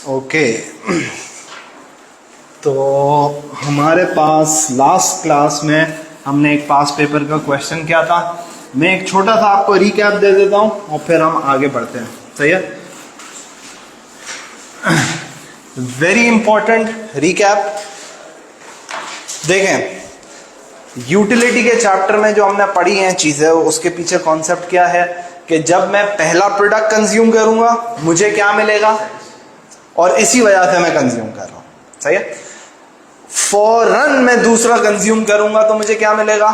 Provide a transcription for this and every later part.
Okay तो हमारे पास last class में हमने एक पास पेपर का क्वेश्चन किया था। मैं एक छोटा सा आपको रिकैप दे देता हूं और फिर हम आगे बढ़ते हैं। सही है, वेरी इंपॉर्टेंट रिकैप। देखें, यूटिलिटी के चैप्टर में जो हमने पढ़ी हैं चीजें, उसके पीछे कॉन्सेप्ट क्या है कि जब मैं पहला प्रोडक्ट कंज्यूम करूंगा मुझे क्या मिलेगा, और इसी वजह से मैं कंज्यूम कर रहा हूं। सही है, फौरन मैं दूसरा कंज्यूम करूंगा तो मुझे क्या मिलेगा,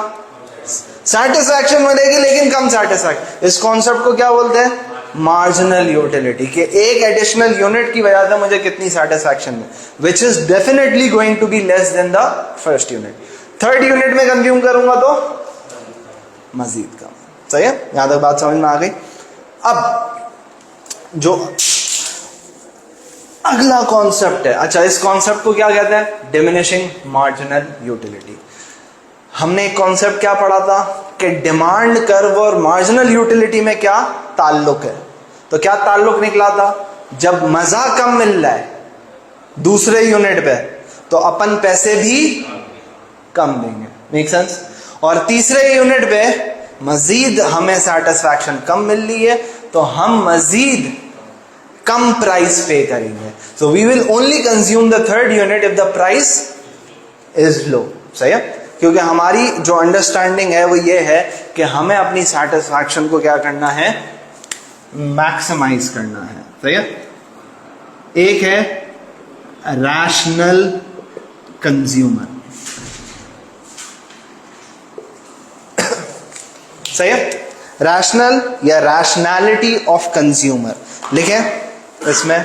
सेटिस्फैक्शन मिलेगी, लेकिन कम सेटिस्फैक्शन। इस कॉन्सेप्ट को क्या बोलते हैं, मार्जिनल यूटिलिटी, कि एक एडिशनल यूनिट की वजह से मुझे कितनी सेटिस्फैक्शन है, which is definitely going to be less than the first unit. Third unit में कंज्यूम करूंगा तो मजीद कम। सही है, यहां तक बात समझ में आ गई। अब जो अगला कॉन्सेप्ट है, अच्छा इस कॉन्सेप्ट को क्या कहते हैं, डिमिनिशिंग मार्जिनल यूटिलिटी। हमने एक कॉन्सेप्ट क्या पढ़ा था कि डिमांड कर्व और मार्जिनल यूटिलिटी में क्या ताल्लुक है। तो क्या ताल्लुक निकला था, जब मजा कम मिल रहा है दूसरे यूनिट पे तो अपन पैसे भी कम देंगे, मेक सेंस। और तीसरे यूनिट पे मजीद हमें सेटिस्फैक्शन कम मिल रही है तो हम मजीद कम प्राइस पे करेंगे। So we will only consume the third unit if the price is low. सही है, क्योंकि हमारी जो अंडरस्टैंडिंग है वो ये है कि हमें अपनी सेटिस्फैक्शन को क्या करना है, मैक्सिमाइज करना है। सही है, एक है रैशनल कंज्यूमर। सही है, रैशनल या रैशनैलिटी ऑफ कंज्यूमर लिखें इसमें।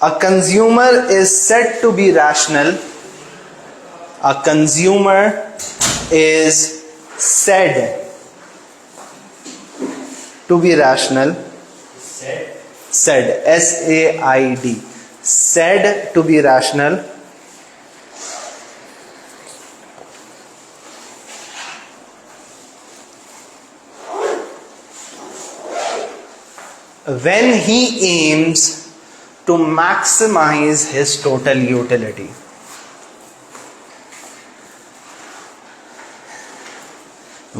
A consumer is said to be rational, a consumer is said to be rational, said SAID, said to be rational when he aims to maximize his total utility.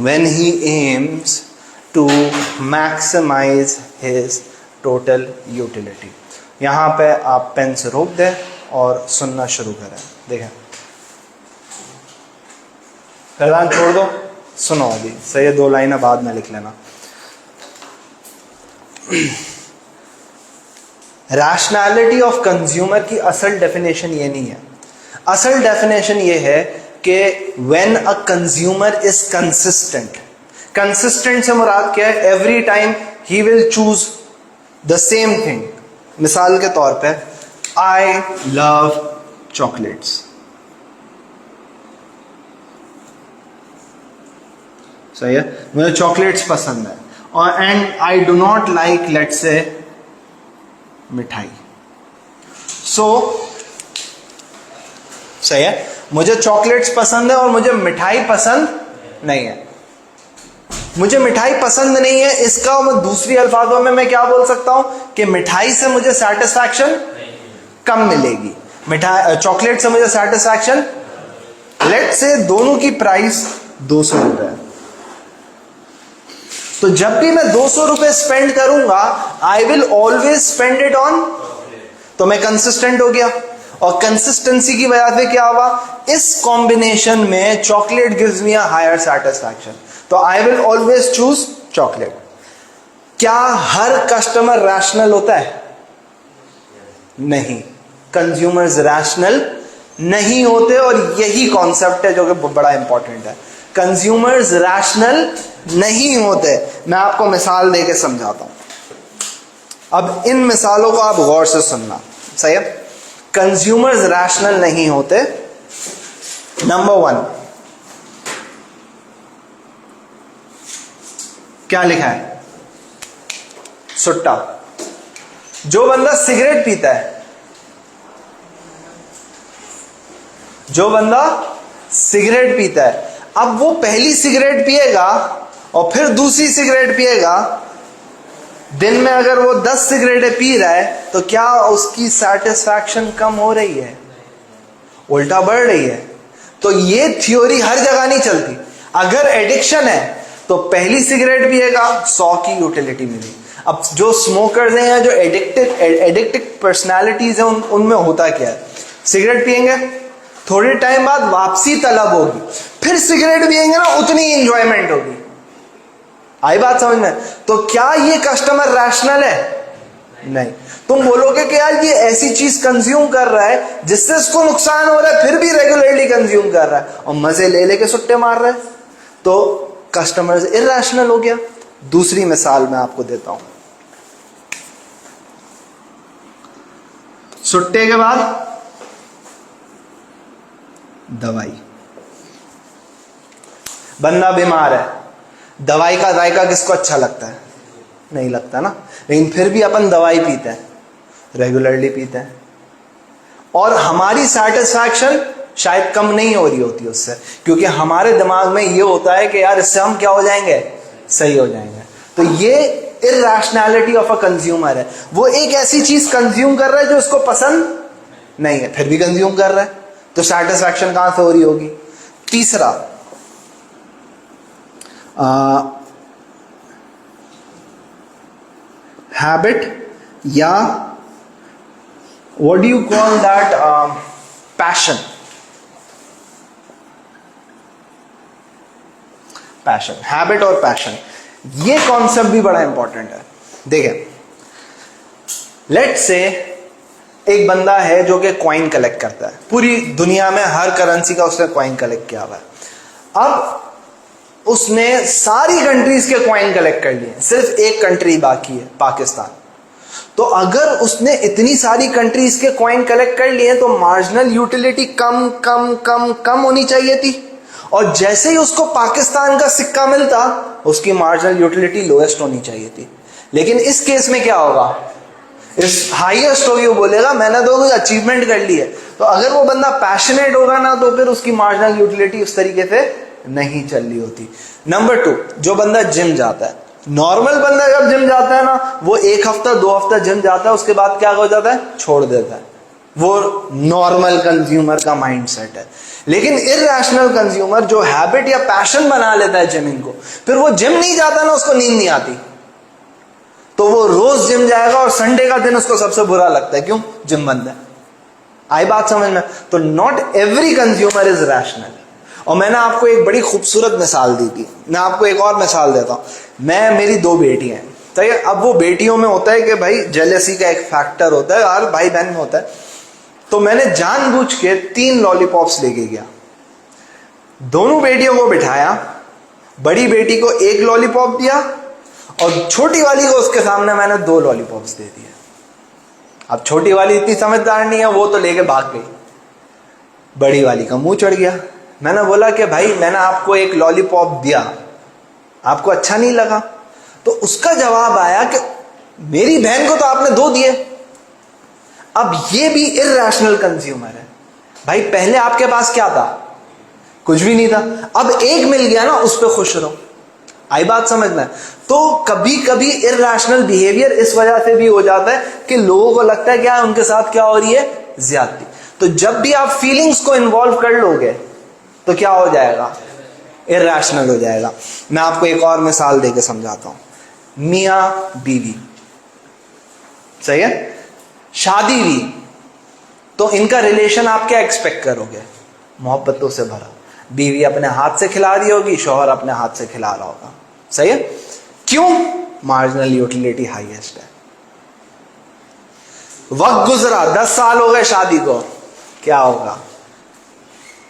When he aims to maximize his total utility. यहां पे आप pen से रोक दें और सुनना शुरू करें। देखें, फैजान छोड़ दो, सुनो अभी। सही है, 2 लाइनें बाद में लिख लेना। रैशनैलिटी ऑफ कंज्यूमर की असल डेफिनेशन ये नहीं है। असल डेफिनेशन ये है कि when a consumer is consistent. Consistent से मुराद क्या है, every time he will choose the same thing. मिसाल के तौर पे आई लव चॉकलेट्स। सही है, मुझे चॉकलेट्स पसंद है, और and I do not like let's say मिठाई। सही है, मुझे चॉकलेट्स पसंद है और मुझे मिठाई पसंद नहीं है। मुझे मिठाई पसंद नहीं है, इसका मैं दूसरी अल्फाजों में मैं क्या बोल सकता हूं कि मिठाई से मुझे सेटिस्फैक्शन कम मिलेगी, मिठाई चॉकलेट से मुझे सेटिस्फैक्शन। लेट्स से दोनों की प्राइस 200 रुपए है, तो जब भी मैं 200 रुपए स्पेंड करूंगा आई will always spend it on, तो मैं कंसिस्टेंट हो गया। और कंसिस्टेंसी की वजह से क्या हुआ, इस कॉम्बिनेशन में chocolate gives me a higher satisfaction, तो I will always choose chocolate. क्या हर कस्टमर रैशनल होता है, नहीं, कंज्यूमर्स रैशनल नहीं होते, और यही कॉन्सेप्ट है जो कि बड़ा इंपॉर्टेंट है। कंज्यूमर्स रैशनल नहीं होते। मैं आपको मिसाल देके समझाता हूं। अब इन मिसालों को आप गौर से सुनना। सही है, कंज्यूमर्स रैशनल नहीं होते। नंबर 1, क्या लिखा है, सुट्टा। जो बंदा सिगरेट पीता है, जो बंदा सिगरेट पीता है, अब वो पहली सिगरेट पिएगा और फिर दूसरी सिगरेट पिएगा दिन में अगर वो 10 सिगरेटें पी रहा है तो क्या उसकी सेटिस्फैक्शन कम हो रही है? उल्टा बढ़ रही है। तो ये थ्योरी हर जगह नहीं चलती। अगर एडिक्शन है तो पहली सिगरेट पिएगा 100 की यूटिलिटी मिली। अब जो स्मोकर्स हैं या जो एडिक्टिव पर्सनालिटीज हैं उनमें होता क्या है, सिगरेट पिएंगे, थोड़े टाइम बाद वापसी तलब होगी, फिर सिगरेट पिएंगे ना, उतनी इंजॉयमेंट होगी। आई बात समझ में? तो क्या ये कस्टमर रैशनल है? नहीं। तुम बोलोगे कि यार ये ऐसी चीज कंज्यूम कर रहा है जिससे इसको नुकसान हो रहा है, फिर भी रेगुलरली कंज्यूम कर रहा है और मजे ले लेके सुट्टे मार रहा है, तो कस्टमर इरैशनल हो गया। दूसरी मिसाल मैं आपको देता हूं। सुट्टे के बाद दवाई, बंदा बीमार है, दवाई का जायका किसको अच्छा लगता है? नहीं लगता ना, लेकिन फिर भी अपन दवाई पीते हैं, रेगुलरली पीते हैं, और हमारी सेटिस्फैक्शन शायद कम नहीं हो रही होती उससे, क्योंकि हमारे दिमाग में ये होता है कि यार इससे हम क्या हो जाएंगे, सही हो जाएंगे। तो ये इरैशनैलिटी ऑफ अ कंज्यूमर है। वो एक ऐसी चीज कंज्यूम कर रहा है जो उसको पसंद नहीं है, फिर भी कंज्यूम कर रहा है, तो सेटिस्फैक्शन कहां से हो रही होगी? तीसरा, हैबिट या what do you call that, passion. Passion, habit और पैशन, ये कॉन्सेप्ट भी बड़ा इंपॉर्टेंट है। देखें, लेट्स से एक बंदा है जो कि कॉइन कलेक्ट करता है, पूरी दुनिया में हर करेंसी का उसने कॉइन कलेक्ट किया हुआ है। अब उसने सारी कंट्रीज के कॉइन कलेक्ट कर लिए, सिर्फ एक कंट्री बाकी है, पाकिस्तान। तो अगर उसने इतनी सारी कंट्रीज के कॉइन कलेक्ट कर लिए तो मार्जिनल यूटिलिटी कम कम कम कम होनी चाहिए थी, और जैसे ही उसको पाकिस्तान का सिक्का मिलता उसकी मार्जिनल यूटिलिटी लोएस्ट होनी चाहिए थी। लेकिन इस केस में क्या होगा, इस हाईएस्ट होगी, वो बोलेगा मैंने तो कुछ अचीवमेंट कर ली है। तो अगर वो बंदा पैशनेट होगा ना तो फिर उसकी मार्जिनल यूटिलिटी उस तरीके से नहीं चल रही होती। नंबर 2, जो बंदा जिम जाता है, नॉर्मल बंदा जब जिम जाता है ना, वो 1 हफ्ता 2 हफ्ता जिम जाता है, उसके बाद क्या हो जाता है, छोड़ देता है। वो नॉर्मल कंज्यूमर का माइंडसेट है। लेकिन इरैशनल कंज्यूमर जो हैबिट या पैशन बना लेता है जिमिंग को, फिर वो जिम नहीं जाता ना, उसको नींद नहीं आती, तो वो रोज जिम जाएगा और संडे का दिन उसको सबसे बुरा लगता है, क्यों, जिम बंद है। आई बात समझ में? तो not every consumer is rational. और मैंने आपको एक बड़ी खूबसूरत मिसाल दी थी, मैं आपको एक और मिसाल देता हूं। मेरी 2 बेटियां हैं, तो अब वो बेटियों में होता है कि भाई जेलसी का एक फैक्टर होता है, हर भाई बहन में होता है। तो मैंने जानबूझ के 3 लॉलीपॉप्स लेके गया, दोनों बेटियों को बिठाया, बड़ी बेटी को 1 लॉलीपॉप दिया और छोटी वाली को उसके सामने मैंने 2 लॉलीपॉप्स दे दिए। अब छोटी वाली इतनी समझदार नहीं है, वो तो लेके भाग गई, बड़ी वाली का मुंह चढ़ गया। मैंने बोला कि भाई मैंने आपको 1 लॉलीपॉप दिया, आपको अच्छा नहीं लगा? तो उसका जवाब आया कि मेरी बहन को तो आपने 2 दिए। अब ये भी इरैशनल कंज्यूमर है। भाई पहले आपके पास क्या था, कुछ भी नहीं था, अब 1 मिल गया ना, उस पर खुश रहो। आई बात समझ में? तो कभी कभी इरैशनल बिहेवियर इस वजह से भी हो जाता है कि लोगों को लगता है क्या उनके साथ क्या हो रही है, ज्यादती। तो जब भी आप फीलिंग्स को इन्वॉल्व कर लोगे तो क्या हो जाएगा, इरैशनल हो जाएगा। मैं आपको एक और मिसाल देके समझाता हूं। मियां बीवी, सही है, शादी हुई, तो इनका रिलेशन आप क्या एक्सपेक्ट करोगे, मोहब्बतों से भरा। बीवी अपने हाथ से खिला रही होगी, शौहर अपने हाथ से खिला रहा होगा, सही है। क्यों? मार्जिनल यूटिलिटी हाईएस्ट है। वक्त गुजरा, 10 साल हो गए शादी को, क्या होगा,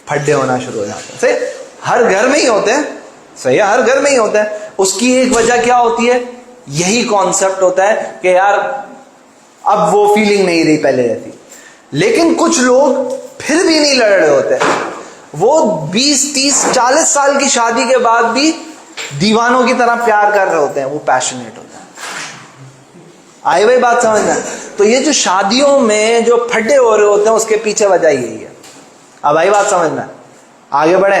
फड्डे होना शुरू हो जाते हैं। सही, हर घर में ही होते हैं, सही है, हर घर में ही होते हैं। उसकी एक वजह क्या होती है, यही कॉन्सेप्ट होता है कि यार अब वो फीलिंग नहीं रही पहले जैसी। लेकिन कुछ लोग फिर भी नहीं लड़ रहे होते, वो 20, 30, 40 साल की शादी के बाद भी दीवानों की तरह प्यार कर रहे होते हैं, वो पैशनेट होते हैं। आई वही बात समझना। तो ये जो शादियों में जो फड्डे हो रहे होते हैं उसके पीछे वजह यही है। अब आई बात समझना, आगे बढ़े।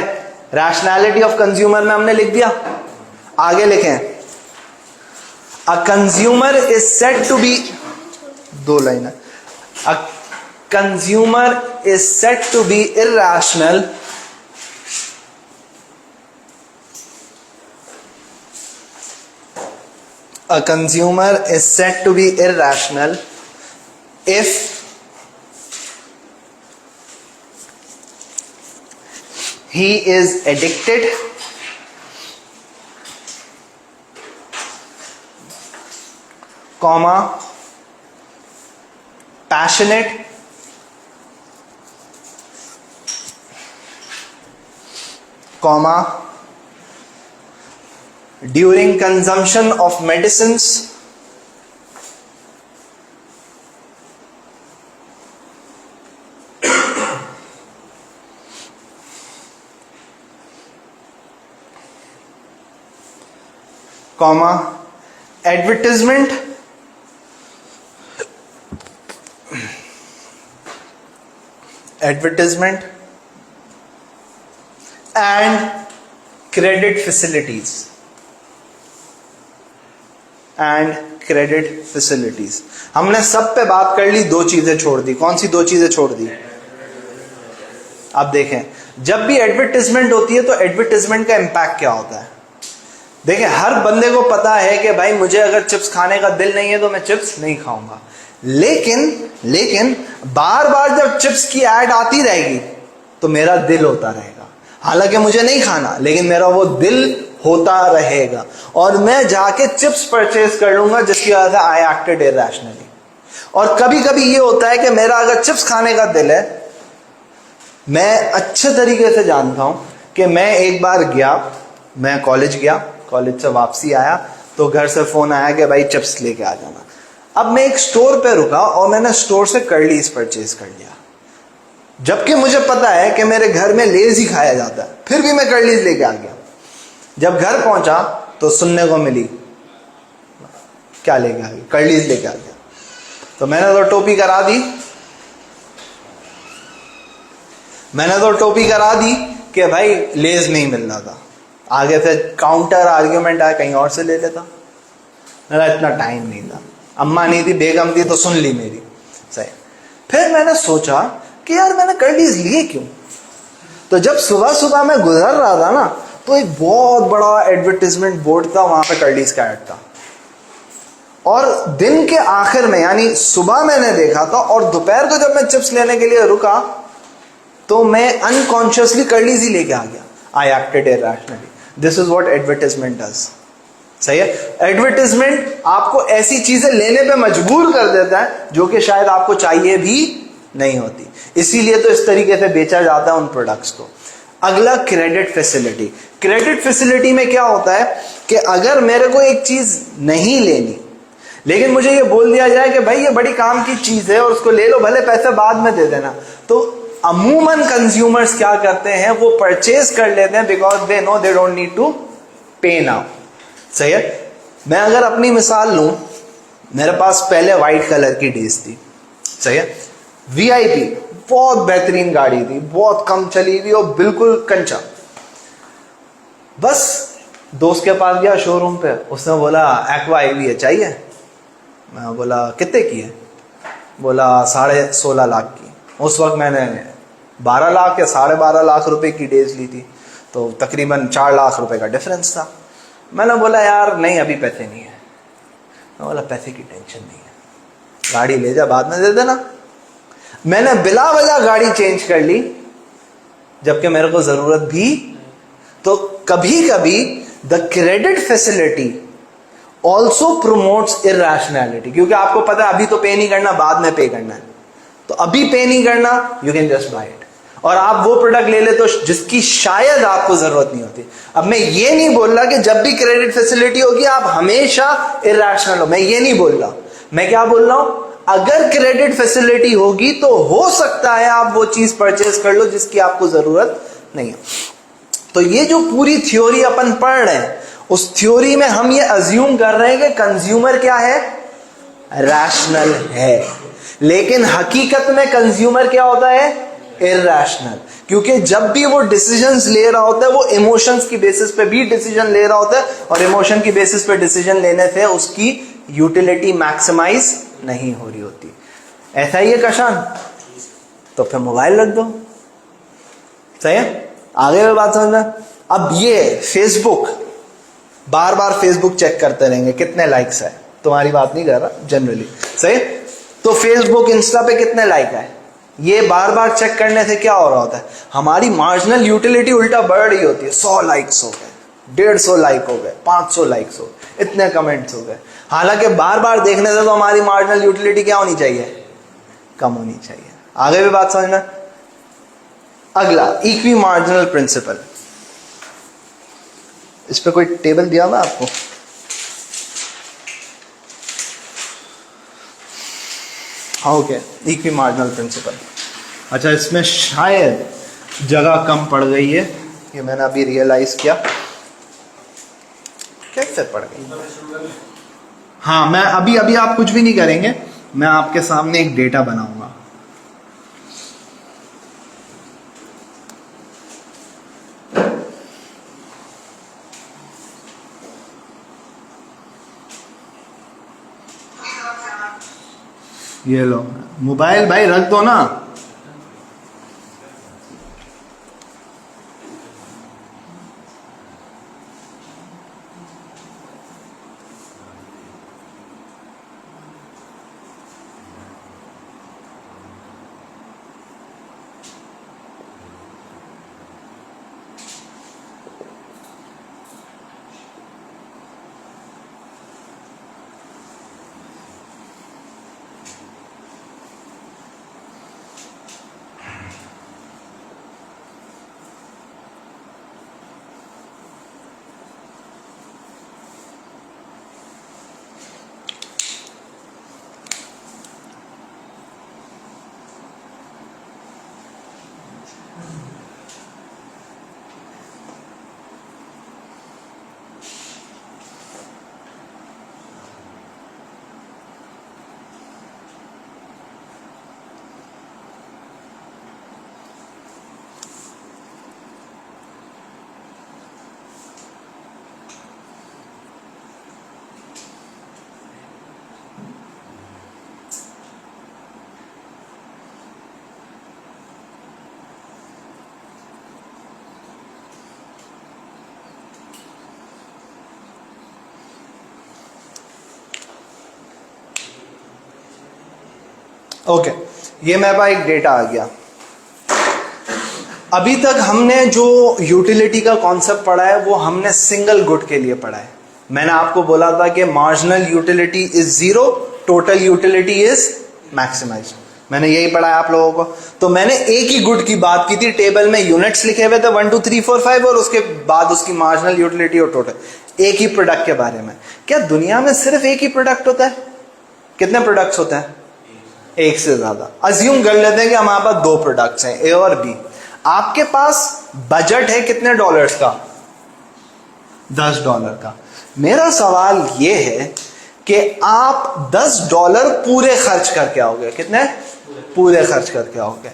रैशनैलिटी ऑफ कंज्यूमर में हमने लिख दिया, आगे लिखें। A consumer is said to be, 2 line है, a consumer is said to be irrational a consumer is said to be irrational if he is addicted, comma, passionate, comma, during consumption of medicines, comma, advertisement and credit facilities हमने सब पे बात कर ली, 2 चीजें छोड़ दी। कौन सी 2 चीजें छोड़ दी? अब देखें, जब भी एडवर्टाइजमेंट होती है तो एडवर्टाइजमेंट का इंपैक्ट क्या होता है? देखें, हर बंदे को पता है कि भाई मुझे अगर चिप्स खाने का दिल नहीं है तो मैं चिप्स नहीं खाऊंगा, लेकिन बार बार जब चिप्स की ऐड आती रहेगी तो मेरा दिल होता रहेगा, हालांकि मुझे नहीं खाना, लेकिन मेरा वो दिल होता रहेगा और मैं जाके चिप्स परचेज कर लूंगा, जिसकी वजह से आई एक्टेड इरैशनली। और कभी कभी ये होता है कि मेरा अगर चिप्स खाने का दिल है, मैं अच्छे तरीके से जानता हूं कि मैं एक बार गया, मैं कॉलेज गया, कॉलेज से वापसी आया तो घर से फोन आया कि भाई चिप्स लेके आ जाना। अब मैं एक स्टोर पे रुका और मैंने स्टोर से कर्लीज परचेज कर लिया, जबकि मुझे पता है कि मेरे घर में लेज ही खाया जाता है, फिर भी मैं कर्लीज लेके आ गया। जब घर पहुंचा तो सुनने को मिली, क्या लेके आ गई? कर्लीज लेके आ गया। तो मैंने तो टोपी करा दी कि भाई लेज नहीं मिल रहा था। आगे से काउंटर आर्ग्यूमेंट आया, कहीं और से ले लेता, मेरा इतना टाइम नहीं था, अम्मा नहीं थी, बेगम थी तो सुन ली मेरी, सही। फिर मैंने सोचा कि यार मैंने कर्लीज लिए क्यों? तो जब सुबह सुबह मैं गुजर रहा था ना, तो एक बहुत बड़ा एडवर्टाइजमेंट बोर्ड था, वहां पे कर्लीज का ऐड था। और दिन के आखिर में, यानी सुबह मैंने देखा था और दोपहर को जब मैं चिप्स लेने के लिए रुका तो मैं अनकॉन्शियसली कर्लीज ही लेके आ गया। I acted irrationally. This is what advertisement does. सही है? एडवर्टाइजमेंट आपको ऐसी चीजें लेने पे मजबूर कर देता है जो कि शायद आपको चाहिए भी नहीं होती, इसीलिए तो इस तरीके से बेचा जाता है उन प्रोडक्ट्स को। अगला, क्रेडिट फैसिलिटी। क्रेडिट फैसिलिटी में क्या होता है कि अगर मेरे को एक चीज नहीं लेनी, लेकिन मुझे ये बोल दिया जाए कि भाई ये बड़ी काम की चीज है और उसको ले लो, भले पैसे बाद में दे देना, तो अमूमन कंज्यूमर्स क्या करते हैं, वो परचेज कर लेते हैं because they know they don't need to pay now. सही है? मैं अगर अपनी मिसाल लूं, मेरे पास पहले व्हाइट कलर की डीज थी, सही है, वीआईपी, बहुत बेहतरीन गाड़ी थी, बहुत कम चली हुई और बिल्कुल कंचा। बस दोस्त के पास गया शोरूम पे, उसने बोला एक्वा ईवी है, चाहिए? मैं बोला कितने की है? बोला 16.5 लाख की। उस वक्त मैंने 12 लाख या 12.5 लाख रुपए की डेज ली थी, तो तकरीबन 4 लाख रुपए का डिफरेंस था। मैंने बोला यार नहीं, अभी पैसे नहीं है। मैं बोला पैसे की टेंशन नहीं है, गाड़ी ले जा, बाद में दे देना। मैंने बिला वजह गाड़ी चेंज कर ली, जबकि मेरे को जरूरत भी। तो कभी कभी the credit facility also promotes irrationality, क्योंकि आपको पता है अभी तो पे नहीं करना, बाद में पे करना है, तो अभी पे नहीं करना, you can just by it, और आप वो प्रोडक्ट ले ले तो जिसकी शायद आपको जरूरत नहीं होती। अब मैं ये नहीं बोल रहा कि जब भी क्रेडिट फैसिलिटी होगी आप हमेशा इरैशनल हो, मैं ये नहीं बोल रहा। मैं क्या बोल रहा हूं, अगर क्रेडिट फैसिलिटी होगी तो हो सकता है आप वो चीज परचेज कर लो जिसकी आपको जरूरत नहीं है। तो ये जो पूरी थ्योरी अपन पढ़ रहे हैं, उस थ्योरी में हम ये अज्यूम कर रहे हैं कि कंज्यूमर क्या है, रैशनल है, लेकिन हकीकत में कंज्यूमर क्या होता है, इरैशनल, क्योंकि जब भी वो डिसीजंस ले रहा होता है वो इमोशंस की बेसिस पे भी डिसीजन ले रहा होता है, और इमोशन की बेसिस पे डिसीजन लेने से उसकी यूटिलिटी मैक्सिमाइज नहीं हो रही होती। ऐसा ही है कशान, तो फिर मोबाइल रख दो। सही है, आगे में बात समझना। अब ये फेसबुक, बार बार फेसबुक चेक करते रहेंगे कितने लाइक्स है, तुम्हारी बात नहीं कर रहा, जनरली। सही, तो फेसबुक इंस्टा पे कितने लाइक है, ये बार बार चेक करने से क्या हो रहा होता है, हमारी मार्जिनल यूटिलिटी उल्टा बढ़ रही होती है। 100 लाइक्स हो गए, 150 लाइक हो गए, 500 लाइक्स हो गए, इतने कमेंट्स हो गए। हालांकि बार बार देखने से तो हमारी मार्जिनल यूटिलिटी क्या होनी चाहिए, कम होनी चाहिए। आगे भी बात समझना। अगला इक्वी मार्जिनल प्रिंसिपल, इस पे कोई टेबल दिया हुआ आपको? Okay, equi marginal principle. अच्छा, इसमें शायद जगह कम पड़ गई है, ये मैंने अभी रियलाइज किया। कैसे पड़ गई? हाँ, मैं अभी अभी आप कुछ भी नहीं करेंगे, मैं आपके सामने एक डेटा बनाऊंगा। ये लो, मोबाइल भाई रख दो ना। ओके, ये मेरे पास एक डेटा आ गया। अभी तक हमने जो यूटिलिटी का कॉन्सेप्ट पढ़ा है वो हमने सिंगल गुड के लिए पढ़ा है। मैंने आपको बोला था कि marginal utility is zero, total utility is maximise. मैंने यही पढ़ा है आप लोगों को। तो मैंने एक ही गुड की बात की थी, टेबल में यूनिट्स लिखे हुए थे 1 2 3 4 5, और उसके बाद उसकी मार्जिनल यूटिलिटी और टोटल। एक ही प्रोडक्ट के बारे में। क्या दुनिया में सिर्फ एक ही प्रोडक्ट होता है? कितने प्रोडक्ट्स होते हैं? एक से ज्यादा। अज्यूम कर लेते हैं कि हमारे पास 2 प्रोडक्ट्स हैं, ए और बी। आपके पास बजट है कितने डॉलर्स का? $10 का। मेरा सवाल यह है कि आप $10 पूरे खर्च करके आओगे। कितने पूरे खर्च करके आओगे?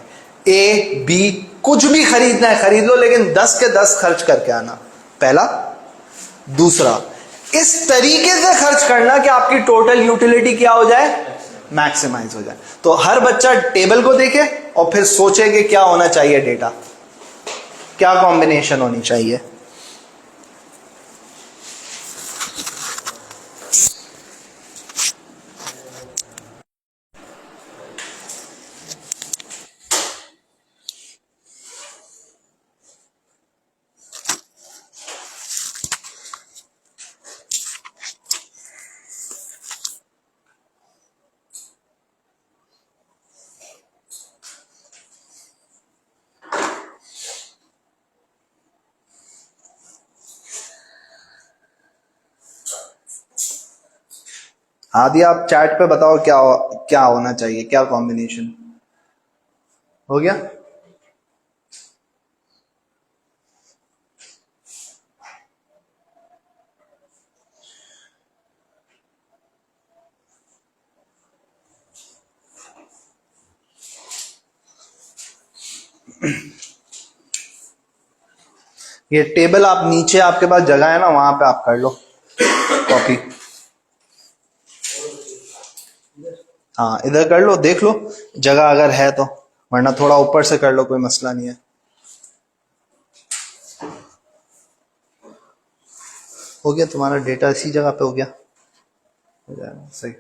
ए बी कुछ भी खरीदना है खरीद लो, लेकिन 10 के 10 खर्च करके आना, पहला। दूसरा, इस तरीके से खर्च करना कि आपकी टोटल यूटिलिटी क्या हो जाए? मैक्सिमाइज हो जाए। तो हर बच्चा टेबल को देखे और फिर सोचे कि क्या होना चाहिए डेटा, क्या कॉम्बिनेशन होनी चाहिए। आदि आप चैट पे बताओ क्या क्या होना चाहिए, क्या कॉम्बिनेशन हो गया? ये टेबल आप नीचे, आपके पास जगह है ना, वहां पे आप कर लो कॉपी। हाँ इधर कर लो, देख लो जगह अगर है तो, वरना थोड़ा ऊपर से कर लो, कोई मसला नहीं है। हो गया तुम्हारा डेटा इसी जगह पे हो गया, हो जाएगा सही।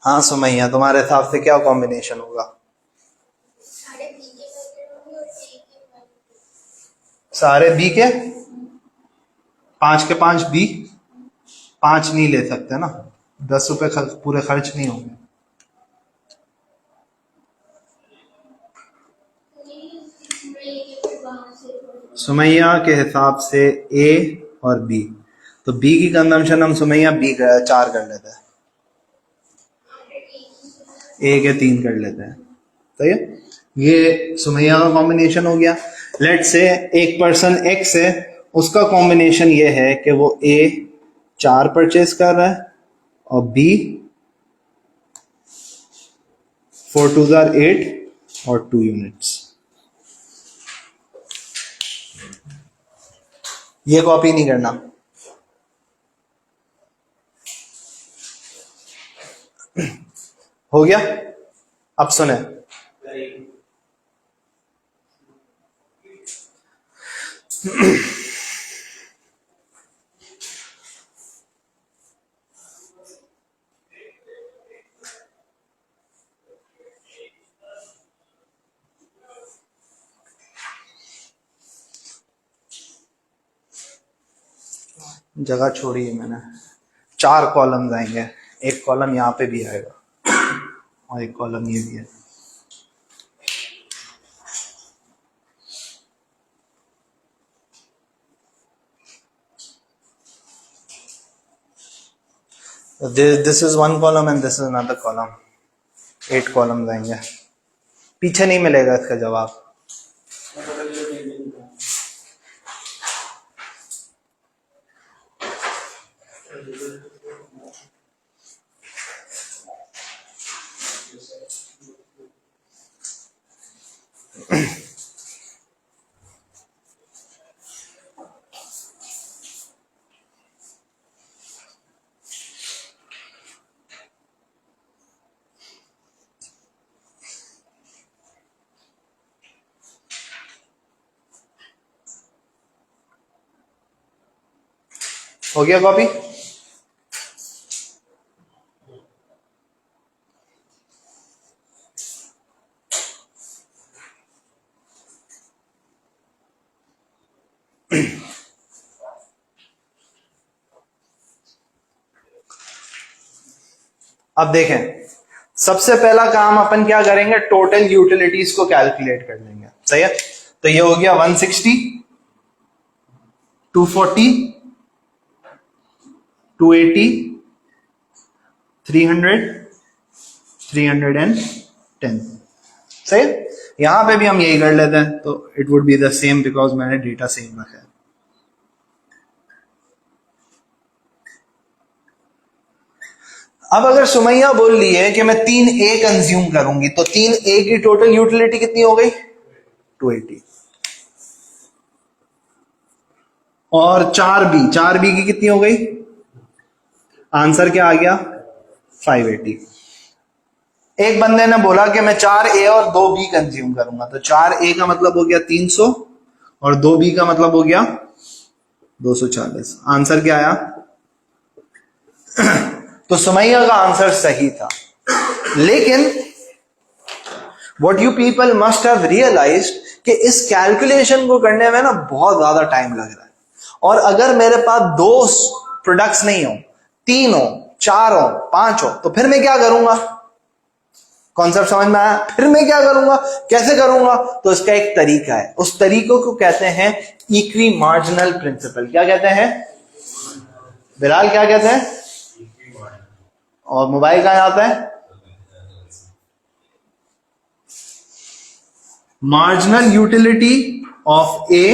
हाँ सुमैया, तुम्हारे हिसाब से क्या कॉम्बिनेशन होगा? सारे बी के 5 बी, 5 नहीं ले सकते ना, 10 रुपए पूरे खर्च नहीं होंगे। सुमैया के हिसाब से ए और बी, तो बी की कंजम्पशन हम सुमैया 4 कर लेते हैं, ए के 3 कर लेते हैं, सही है। ये सुमैया का कॉम्बिनेशन हो गया। लेट से एक पर्सन एक्स है, उसका कॉम्बिनेशन ये है कि वो ए 4 परचेज कर रहा है और बी 4 2 8 और 2 यूनिट्स। ये कॉपी नहीं करना। हो गया? अब सुने, जगह छोड़ी है मैंने, 4 कॉलम्स आएंगे, एक कॉलम यहाँ पे भी आएगा और एक कॉलम ये भी है। This is 1 column and this is another column, 8 columns आएंगे। पीछे नहीं मिलेगा इसका जवाब। हो गया कॉपी? अब देखें, सबसे पहला काम अपन क्या करेंगे, टोटल यूटिलिटीज को कैलकुलेट कर लेंगे, सही है। तो ये हो गया 160, 240, 280, 300, 310, सही है। यहां पे भी हम यही कर लेते हैं, तो it would be the same because मैंने डेटा सेम रखा है। अब अगर सुमैया बोल रही है कि मैं 3A कंज्यूम करूंगी, तो 3A की टोटल यूटिलिटी कितनी हो गई? 280। और 4B की कितनी हो गई? आंसर क्या आ गया? 580। एक बंदे ने बोला कि मैं 4A और 2B कंज्यूम करूंगा, तो 4A का मतलब हो गया 300 और 2B का मतलब हो गया 240। आंसर क्या आया? तो सुमैया का आंसर सही था, लेकिन what you people must have realised कि इस कैलकुलेशन को करने में ना बहुत ज्यादा टाइम लग रहा है। और अगर मेरे पास 2 प्रोडक्ट्स नहीं हो, 3 हो, 4 हो, 5 हो, तो फिर मैं क्या करूंगा? कॉन्सेप्ट समझ में आया? फिर मैं क्या करूंगा, कैसे करूंगा? तो इसका एक तरीका है, उस तरीकों को कहते हैं इक्वी मार्जिनल प्रिंसिपल। क्या कहते हैं बिलाल, क्या कहते हैं? और मोबाइल कहां आता है? Marginal utility of A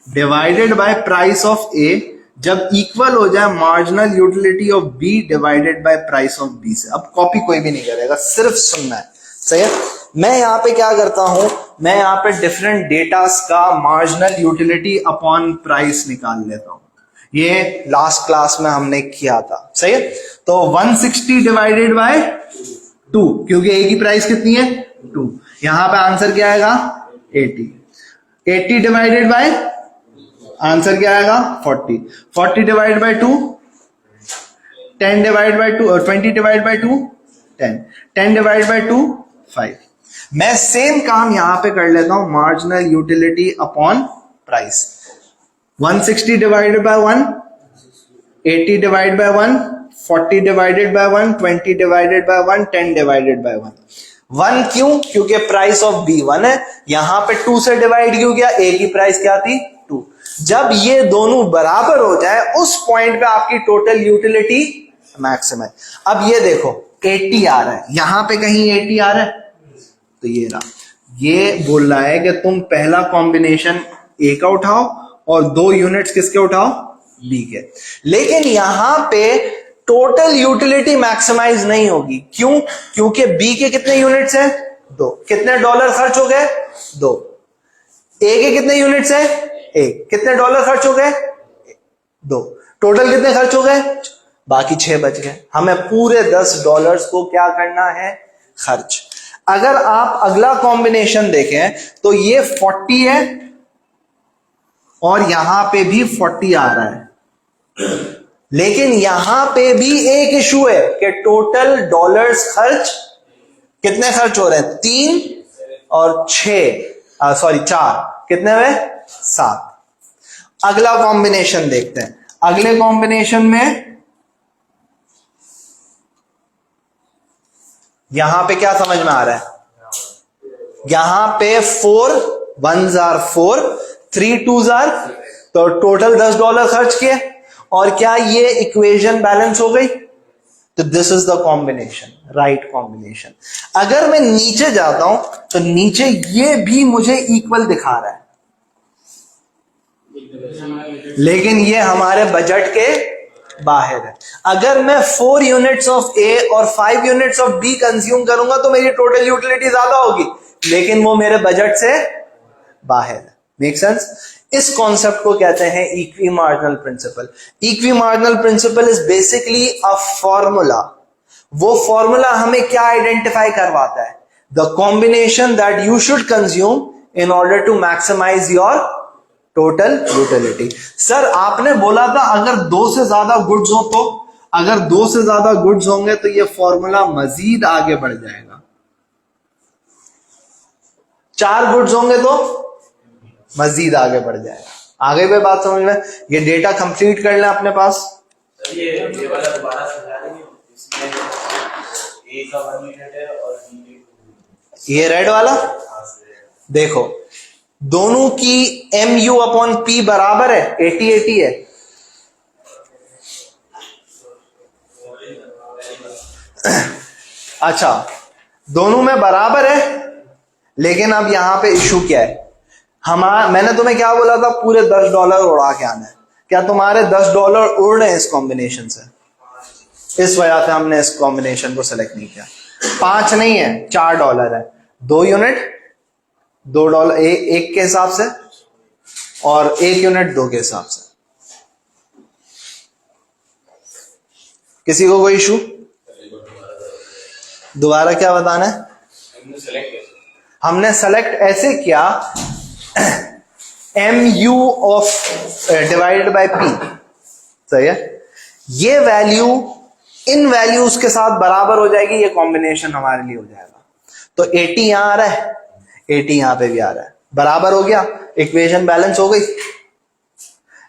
divided by price of A जब इक्वल हो जाए marginal utility of B divided by price of B से। अब कॉपी कोई भी नहीं करेगा, सिर्फ सुनना है, सही है? मैं यहां पे क्या करता हूं, मैं यहां पे डिफरेंट डेटास का मार्जिनल यूटिलिटी अपॉन प्राइस निकाल लेता हूं। ये लास्ट क्लास में हमने किया था, सही है? तो 160 डिवाइडेड बाय 2, क्योंकि ए की प्राइस कितनी है 2। यहां पे आंसर क्या आएगा 80। 80 डिवाइडेड बाय आंसर क्या आएगा 40। 40 डिवाइड बाय 2 10 डिवाइड बाय 2 और 20 डिवाइड बाय 2 10। 10 divide by 2 5। मैं सेम काम यहां पे कर लेता हूं, marginal utility upon price. 160 divided by 1, 80 divide by 1, 40 divided by 1, 20 divided by 1, 10 divided by 1। 1 क्यों? क्योंकि प्राइस ऑफ बी 1 है। यहां पे 2 से डिवाइड क्यों किया? ए की प्राइस क्या थी 2। जब ये दोनों बराबर हो जाए उस पॉइंट पे आपकी टोटल यूटिलिटी मैक्सिमम है। अब ये देखो 80 आ रहा है, यहां पे कहीं 80 आ रहा है, तो ये रहा। ये बोल रहा है कि तुम पहला कॉम्बिनेशन ए का उठाओ और 2 यूनिट्स किसके उठाओ बी के। लेकिन यहां पे टोटल यूटिलिटी मैक्सिमाइज नहीं होगी। क्यों? क्योंकि बी के कितने यूनिट्स हैं 2। कितने डॉलर खर्च हो गए 2। ए के कितने यूनिट्स हैं 1। कितने डॉलर खर्च हो गए 2। टोटल कितने खर्च हो गए? बाकी 6 बच गए। हमें पूरे $10 को क्या करना है खर्च। अगर आप अगला कॉम्बिनेशन देखें तो ये 40 है और यहां पे भी 40 आ रहा है, लेकिन यहां पे भी एक इशू है कि टोटल डॉलर्स खर्च कितने खर्च हो रहे हैं 3 और 4 कितने हुए 7। अगला कॉम्बिनेशन देखते हैं। अगले कॉम्बिनेशन में यहां पे क्या समझ में आ रहा है? यहां पे 4 1s are 4, 3 2s are, तो टोटल $10 खर्च किए। और क्या ये इक्वेशन बैलेंस हो गई? तो this is the combination, right combination. अगर मैं नीचे जाता हूं तो नीचे ये भी मुझे इक्वल दिखा रहा है, लेकिन ये हमारे बजट के बाहर है। अगर मैं 4 यूनिट्स ऑफ ए और 5 यूनिट्स ऑफ बी कंज्यूम करूंगा तो मेरी टोटल यूटिलिटी ज्यादा होगी, लेकिन वो मेरे बजट से बाहर है। Make sense? इस कॉन्सेप्ट को कहते हैं equi marginal principle. Equi marginal principle is basically a formula. वो फॉर्मूला हमें क्या आइडेंटिफाई करवाता है? The combination that you should consume in order to maximise your total utility. Sir आपने बोला था अगर 2 से ज्यादा गुड्स हो तो, अगर 2 से ज्यादा गुड्स होंगे तो ये फॉर्मूला मजीद आगे बढ़ जाएगा। 4 गुड्स होंगे तो मजीद आगे बढ़ जाएगा। आगे पे बात समझ में? ये डेटा कंप्लीट कर लें अपने पास। ये वाला दोबारा समझा देंगे। इसमें ए का 1 यूनिट है और बी का, ये रेड वाला देखो, दोनों की MU अपॉन P बराबर है, 80-80 है। अच्छा, दोनों में बराबर है, लेकिन अब यहां पे इशू क्या है? मैंने तुम्हें क्या बोला था? पूरे $10 उड़ा के आना है। क्या तुम्हारे $10 उड़ रहे हैं इस कॉम्बिनेशन से? इस वजह से हमने इस कॉम्बिनेशन को सेलेक्ट नहीं किया। 5 नहीं है, $4 है। 2 यूनिट $2 एक के हिसाब से और 1 यूनिट 2 के हिसाब से। किसी को कोई इशू? दोबारा क्या बताना है? हमने सेलेक्ट ऐसे किया MU of divided by P, सही है? ये वैल्यू इन वैल्यूज के साथ बराबर हो जाएगी, ये कॉम्बिनेशन हमारे लिए हो जाएगा। तो 80 यहां आ रहा है, 80 यहां पे भी आ रहा है, बराबर हो गया, इक्वेशन बैलेंस हो गई।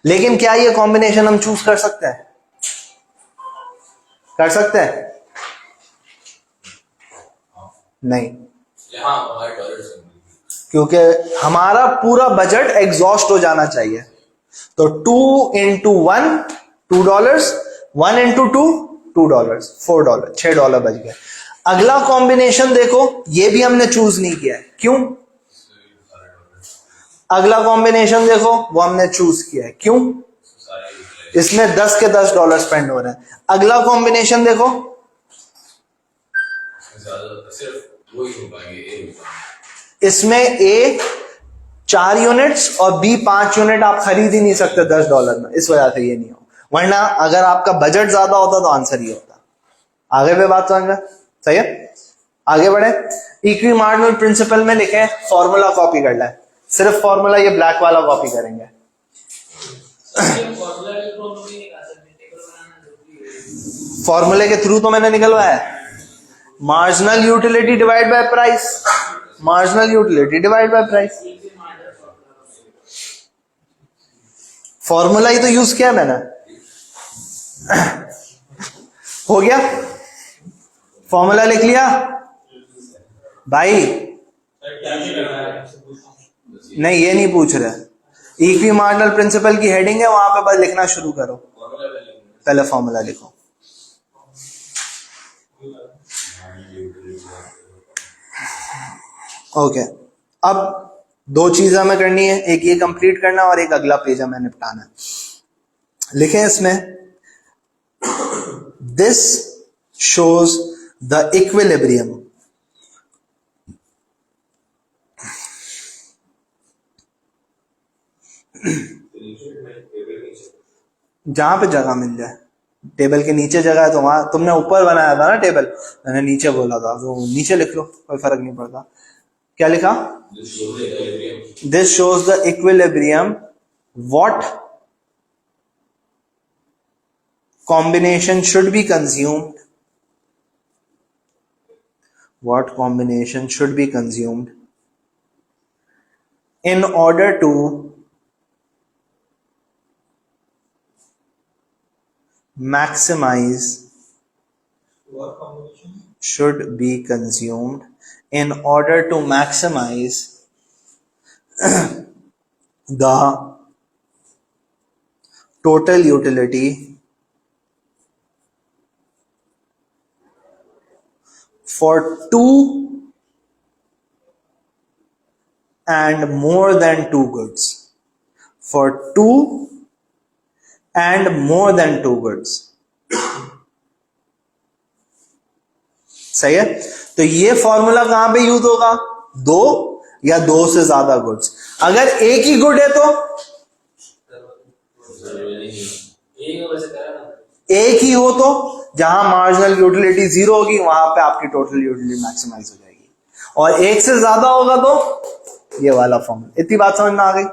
लेकिन क्या ये कॉम्बिनेशन हम चूज कर सकते हैं? कर सकते हैं? नहीं, यहाँ हमारे डॉलर्स में क्योंकि हमारा पूरा बजट एग्जॉस्ट हो जाना चाहिए। तो 2 into 1 $2, 1 into 2 $2, $4, $6 बच गए। अगला कॉम्बिनेशन देखो, ये भी हमने चूज नहीं किया है, क्यों? अगला कॉम्बिनेशन देखो, वो हमने चूज किया है, क्यों? इसमें 10 के $10 स्पेंड हो रहे हैं। अगला कॉम्बिनेशन देखो, सिर्फ वो ही हो पाएंगे, ए हो पाएंगे। इसमें A 4 यूनिट्स और B 5 यूनिट आप खरीद ही नहीं सकते $10 में, इस वजह से ये नहीं हो। वरना अगर आपका बजट ज्यादा होता तो आंसर ये होता। आगे पे बात समझ में सही है? आगे बढ़े। इक्वी मार्जिनल प्रिंसिपल में लिखे फॉर्मूला कॉपी कर ले, सिर्फ फॉर्मूला ये ब्लैक वाला कॉपी करेंगे। फॉर्मूले के थ्रू तो मैंने निकलवाया है, marginal utility divide by price, marginal utility divide by price. Formula ही तो यूज किया मैंने। हो गया, फॉर्मूला लिख लिया भाई? नहीं, ये नहीं पूछ रहे। इक्वी मार्जिनल प्रिंसिपल की हेडिंग है, वहां पे बस लिखना शुरू करो, पहले फॉर्मूला लिखो। ओके, अब 2 चीजें हमें करनी है, एक ये कंप्लीट करना और एक अगला पेज हमें निपटाना है। लिखें इसमें, दिस शोज द इक्विलिब्रियम जहां पे जगह मिल जाए, टेबल के नीचे जगह है तो वहां, तुमने ऊपर बनाया था ना टेबल, मैंने नीचे बोला था, तो नीचे लिख लो, कोई फर्क नहीं पड़ता। क्या लिखा? This shows the equilibrium what combination should be consumed, what combination should be consumed in order to maximize, What combination? should be consumed in order to maximize the total utility for 2 and more than 2 goods, for 2 and more than 2 goods। सही है? तो ये formula कहां पे use होगा? 2 या 2 से ज्यादा गुड्स। अगर एक ही गुड है तो एक ही हो, तो जहां मार्जिनल यूटिलिटी 0 होगी वहां पे आपकी टोटल यूटिलिटी मैक्सिमाइज हो जाएगी, और एक से ज्यादा होगा तो ये वाला फॉर्मूला। इतनी बात समझ में आ गई?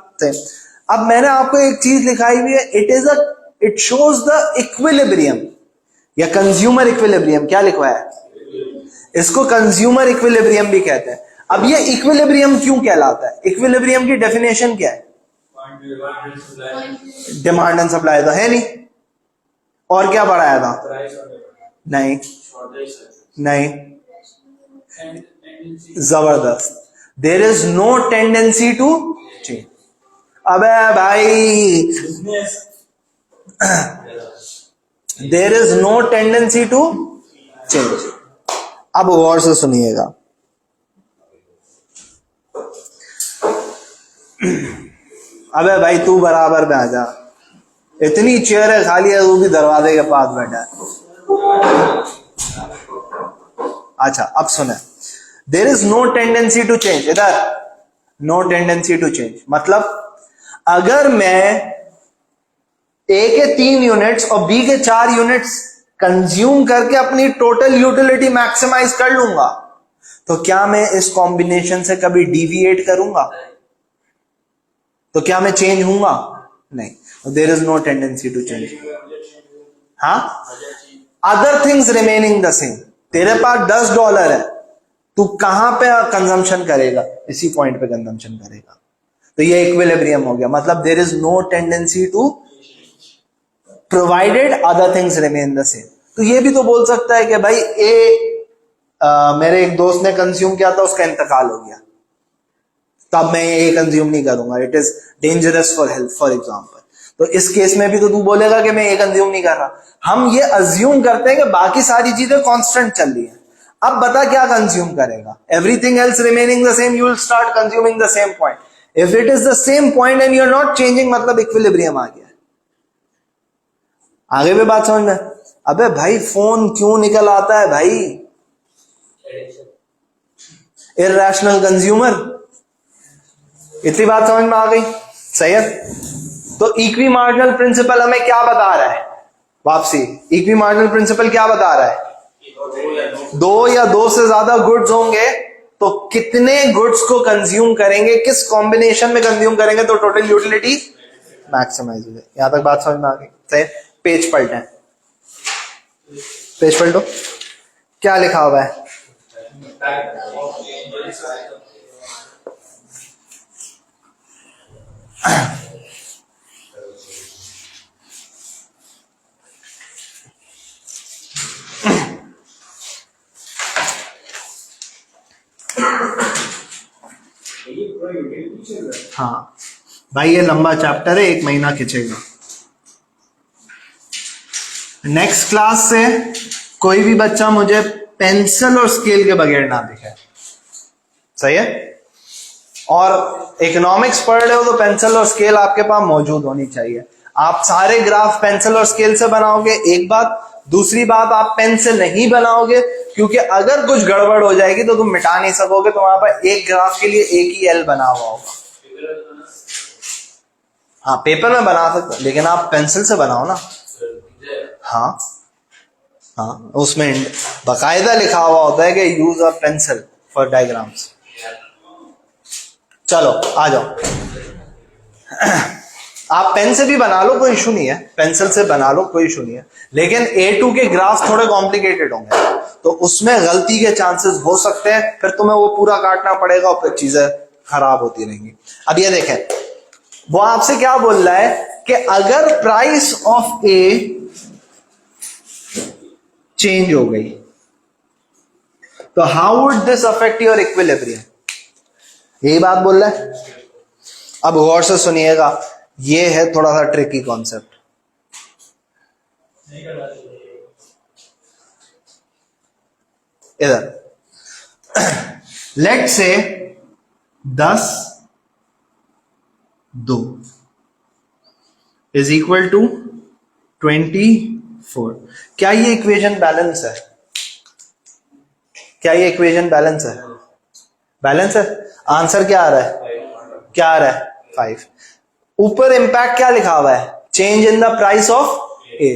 अब मैंने आपको एक चीज लिखाई हुई है, इट शोज द इक्विलिब्रियम या कंज्यूमर इक्विलिब्रियम। क्या लिखवाया है? इसको कंज्यूमर इक्विलिब्रियम भी कहते हैं। अब ये इक्विलिब्रियम क्यों कहलाता है? इक्विलिब्रियम की डेफिनेशन क्या है? डिमांड एंड सप्लाई तो है नहीं, और क्या बढ़ाया था? नहीं नहीं, जबरदस्त। There is no tendency to change. अबे भाई, there is no tendency to change. अब गौर से सुनिएगा, अबे भाई तू बराबर में आ जा, इतनी चेयर है खाली है, वो भी दरवाजे के पास बैठा है। अच्छा, अब सुने, there is no tendency to change. इधर नो टेंडेंसी टू चेंज मतलब अगर मैं ए के 3 यूनिट्स और बी के 4 यूनिट्स कंज्यूम करके अपनी टोटल यूटिलिटी मैक्सिमाइज कर लूंगा, तो क्या मैं इस कॉम्बिनेशन से कभी डिविएट करूंगा? तो क्या मैं चेंज हूंगा? नहीं। There is no tendency to change. हाँ, other things remaining the same. तेरे पास $10 है, तू कहां पे कंजम्पशन करेगा? इसी पॉइंट पे कंजम्पशन करेगा। तो ये इक्विलिब्रियम हो गया। मतलब there is no tendency to, provided other things remain the same. तो ये भी तो बोल सकता है कि भाई ए मेरे एक दोस्त ने कंज्यूम किया था, उसका इंतकाल हो गया, तब मैं ये कंज्यूम नहीं करूंगा, it is dangerous for health for example. तो इस केस में भी तो तू बोलेगा कि मैं ये कंज्यूम नहीं कर रहा। हम ये अज्यूम करते हैं कि बाकी सारी चीजें कांस्टेंट चल रही है। अब बता क्या कंज्यूम करेगा? Everything else remaining the same, you will start consuming the same point. If it is the same point and you are not changing, मतलब इक्विलिब्रियम आ गया। आगे भी बात समझ में? अबे भाई फोन क्यों निकल आता है भाई? Irrational consumer. इतनी बात समझ में आ गई? सही है। तो इक्वी मार्जिनल प्रिंसिपल हमें क्या बता रहा है? वापसी, इक्वी मार्जिनल प्रिंसिपल क्या बता रहा है? दो या दो से ज्यादा गुड्स होंगे तो कितने गुड्स को कंज्यूम करेंगे, किस कॉम्बिनेशन में कंज्यूम करेंगे तो टोटल यूटिलिटी मैक्सिमाइज हो जाए। यहां तक बात समझ में आ गई? सही। पेज पलटें, पेज पलटो, क्या लिखा हुआ है? हाँ भाई, ये लंबा चैप्टर है, 1 महीना खिंचेगा। नेक्स्ट क्लास से कोई भी बच्चा मुझे पेंसिल और स्केल के बगैर ना दिखे। सही है? और इकोनॉमिक्स पढ़ रहे हो तो पेंसिल और स्केल आपके पास मौजूद होनी चाहिए। आप सारे ग्राफ पेंसिल और स्केल से बनाओगे, एक बात। दूसरी बात, आप पेन से नहीं बनाओगे, क्योंकि अगर कुछ गड़बड़ हो जाएगी तो तुम मिटा नहीं सकोगे। तुम्हारे पास एक ग्राफ के लिए एक ही एल बना हुआ होगा। हाँ, पेपर में बना सकते, लेकिन आप पेंसिल से बनाओ ना। हाँ हाँ, उसमें बकायदा लिखा हुआ होता है कि use a pencil for diagrams. चलो आ जाओ। आप पेन से भी बना लो, कोई इशू नहीं है, पेंसिल से बना लो, कोई इशू नहीं है। लेकिन A2 के ग्राफ थोड़े कॉम्प्लिकेटेड होंगे, तो उसमें गलती के चांसेस हो सकते हैं, फिर तुम्हें वो पूरा काटना पड़ेगा और फिर चीजें खराब होती रहेंगी। अब ये देखें, वो आपसे क्या बोल रहा है कि अगर प्राइस ऑफ ए चेंज हो गई तो how would this affect your equilibrium? यही बात बोल रहा है। अब गौर से सुनिएगा, ये है थोड़ा सा ट्रिकी कॉन्सेप्ट। इधर लेट से 10 2 इज इक्वल टू 24। क्या ये इक्वेशन बैलेंस है? क्या ये इक्वेशन बैलेंस है? बैलेंस है। आंसर क्या आ रहा है? क्या आ रहा है? 5। ऊपर इंपैक्ट क्या लिखा हुआ है? Change in the price of A.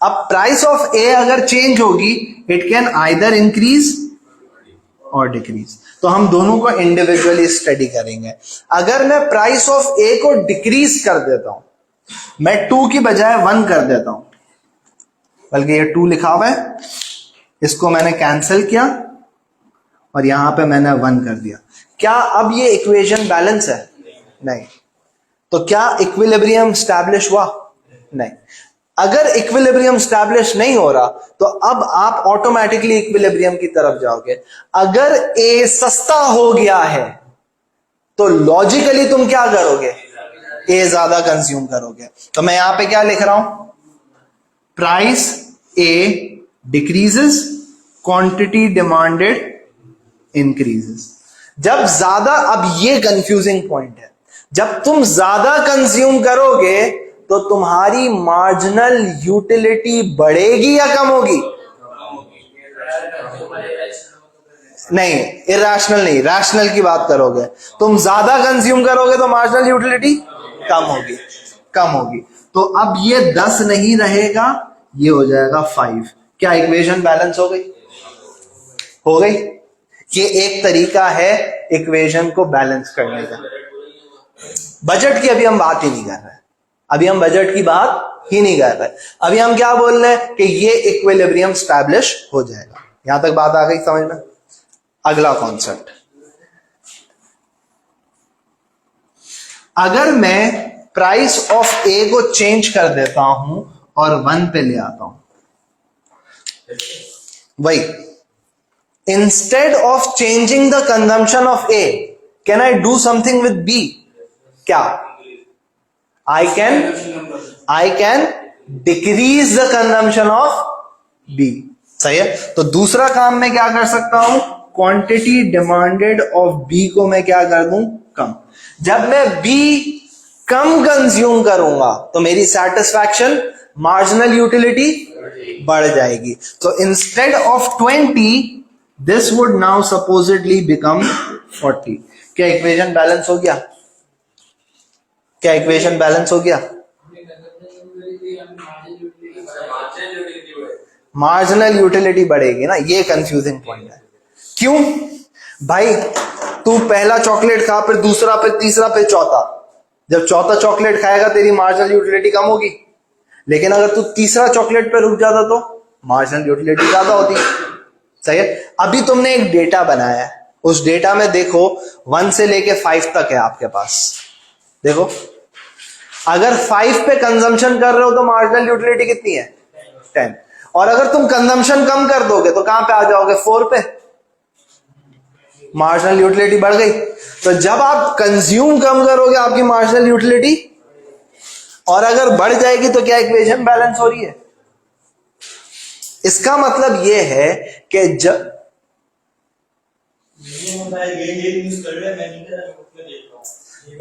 अब प्राइस ऑफ ए अगर चेंज होगी, it can either increase or decrease. तो हम दोनों को इंडिविजुअली स्टडी करेंगे। अगर मैं प्राइस ऑफ ए को डिक्रीज कर देता हूं, मैं 2 की बजाय 1 कर देता हूं, बल्कि ये 2 लिखा हुआ है, इसको मैंने कैंसिल किया और यहां पे मैंने 1 कर दिया, क्या अब ये इक्वेशन बैलेंस है? नहीं। तो क्या इक्विलिब्रियम स्टैब्लिश हुआ? नहीं। अगर इक्विलिब्रियम स्टैब्लिश नहीं हो रहा तो अब आप ऑटोमेटिकली इक्विलिब्रियम की तरफ जाओगे। अगर ए सस्ता हो गया है तो लॉजिकली तुम क्या करोगे? ए ज्यादा कंज्यूम करोगे। तो मैं यहां पे क्या लिख रहा हूं? प्राइस ए डिक्रीजेस, क्वांटिटी डिमांडेड इंक्रीजेस। जब ज्यादा, अब ये कंफ्यूजिंग पॉइंट है, जब तुम ज्यादा कंज्यूम करोगे तो तुम्हारी मार्जिनल यूटिलिटी बढ़ेगी या कम होगी? नहीं, इरैशनल नहीं, रैशनल की बात करोगे। तुम ज्यादा कंज्यूम करोगे तो मार्जिनल यूटिलिटी कम होगी, कम होगी। तो अब ये 10 नहीं रहेगा, ये हो जाएगा 5। क्या इक्वेशन बैलेंस हो गई? हो गई। ये एक तरीका है इक्वेशन को बैलेंस करने का। बजट की अभी हम बात ही नहीं कर रहे, अभी हम बजट की बात ही नहीं कर रहे। अभी हम क्या बोल रहे हैं कि ये इक्विलिब्रियम स्टैब्लिश हो जाएगा। यहां तक बात आ गई समझ में? अगला कॉन्सेप्ट, अगर मैं प्राइस ऑफ ए को चेंज कर देता हूं और 1 पे ले आता हूं, वही instead of changing the consumption of A can I do something with B? क्या? I can decrease the consumption of B. सही है। तो दूसरा काम मैं क्या कर सकता हूं? क्वांटिटी डिमांडेड ऑफ बी को मैं क्या कर दूं? कम। जब मैं बी कम कंज्यूम करूंगा तो मेरी सेटिस्फैक्शन, मार्जिनल यूटिलिटी बढ़ जाएगी। तो instead of 20 this would now supposedly become 40। क्या इक्वेशन बैलेंस हो गया? क्या इक्वेशन बैलेंस हो गया? मार्जिनल यूटिलिटी बढ़ेगी ना, ये कंफ्यूजिंग पॉइंट है। क्यों भाई? तू पहला चॉकलेट खा, फिर दूसरा, फिर तीसरा, फिर चौथा। जब चौथा चॉकलेट खाएगा तेरी मार्जिनल यूटिलिटी कम होगी, लेकिन अगर तू तीसरा चॉकलेट पे रुक जाता तो मार्जिनल यूटिलिटी ज्यादा होती। सही है। अभी तुमने एक डेटा बनाया है, उस डेटा में देखो 1 से लेके 5 तक है आपके पास। देखो, अगर 5 पे कंजम्पशन कर रहे हो तो मार्जिनल यूटिलिटी कितनी है? 10। और अगर तुम कंजम्पशन कम कर दोगे तो कहां पे आ जाओगे? 4 पे। मार्जिनल यूटिलिटी बढ़ गई। तो जब आप कंज्यूम कम करोगे आपकी मार्जिनल यूटिलिटी, और अगर बढ़ जाएगी तो क्या इक्वेशन बैलेंस हो रही है? इसका मतलब यह है कि जब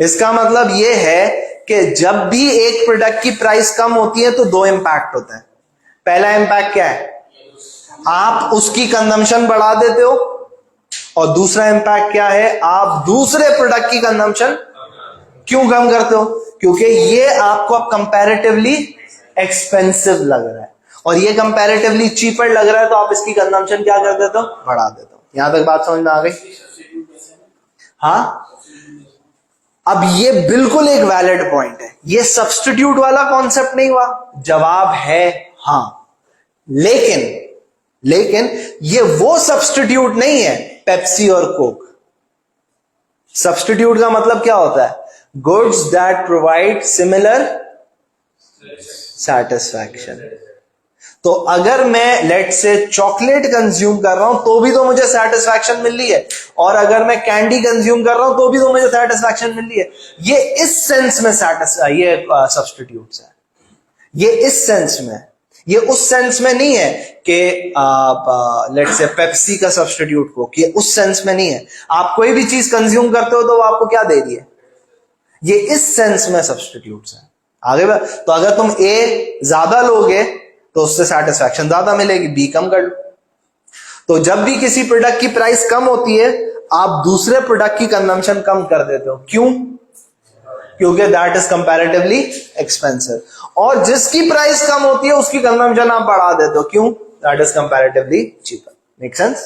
इसका मतलब यह है कि जब भी एक प्रोडक्ट की प्राइस कम होती है तो दो इंपैक्ट होता है। पहला इंपैक्ट क्या है? आप उसकी कंजम्पशन बढ़ा देते हो, और दूसरा इंपैक्ट क्या है? आप दूसरे प्रोडक्ट की कंजम्पशन क्यों कम करते हो? क्योंकि ये आपको अब कंपैरेटिवली एक्सपेंसिव लग रहा है, और ये कंपैरेटिवली चीपर लग रहा है, तो आप इसकी कंजम्पशन क्या कर देते हो? बढ़ा देते हो। यहां तक बात समझ में आ गई? हाँ, अब ये बिल्कुल एक वैलिड पॉइंट है। ये सब्स्टिट्यूट वाला कॉन्सेप्ट नहीं हुआ? जवाब है हां, लेकिन ये वो सब्स्टिट्यूट नहीं है पेप्सी और कोक। सब्स्टिट्यूट का मतलब क्या होता है? Goods that provide similar satisfaction. तो अगर मैं लेट से चॉकलेट कंज्यूम कर रहा हूं तो भी तो मुझे सेटिस्फैक्शन मिल रही है, और अगर मैं कैंडी कंज्यूम कर रहा हूं तो भी तो मुझे सेटिस्फैक्शन मिल रही है। ये इस सेंस में ये सब्स्टिट्यूट्स है। ये इस सेंस में, ये उस सेंस में नहीं है कि लेट से पेप्सी का सब्स्टिट्यूट कोक, ये उस सेंस में नहीं है। आप कोई भी चीज कंज्यूम करते हो तो वो आपको क्या दे रही है? ये इस सेंस में सब्स्टिट्यूट्स है। आगे तो अगर तुम ए ज्यादा लोगे तो उससे सेटिस्फैक्शन ज्यादा मिलेगी, बी कम कर लो। तो जब भी किसी प्रोडक्ट की प्राइस कम होती है, आप दूसरे प्रोडक्ट की कंजम्पशन कम कर देते हो। क्यों? क्योंकि दैट इज कंपैरेटिवली एक्सपेंसिव। और जिसकी प्राइस कम होती है उसकी कंजम्पशन आप बढ़ा देते हो। क्यों? That is comparatively cheaper. Make sense?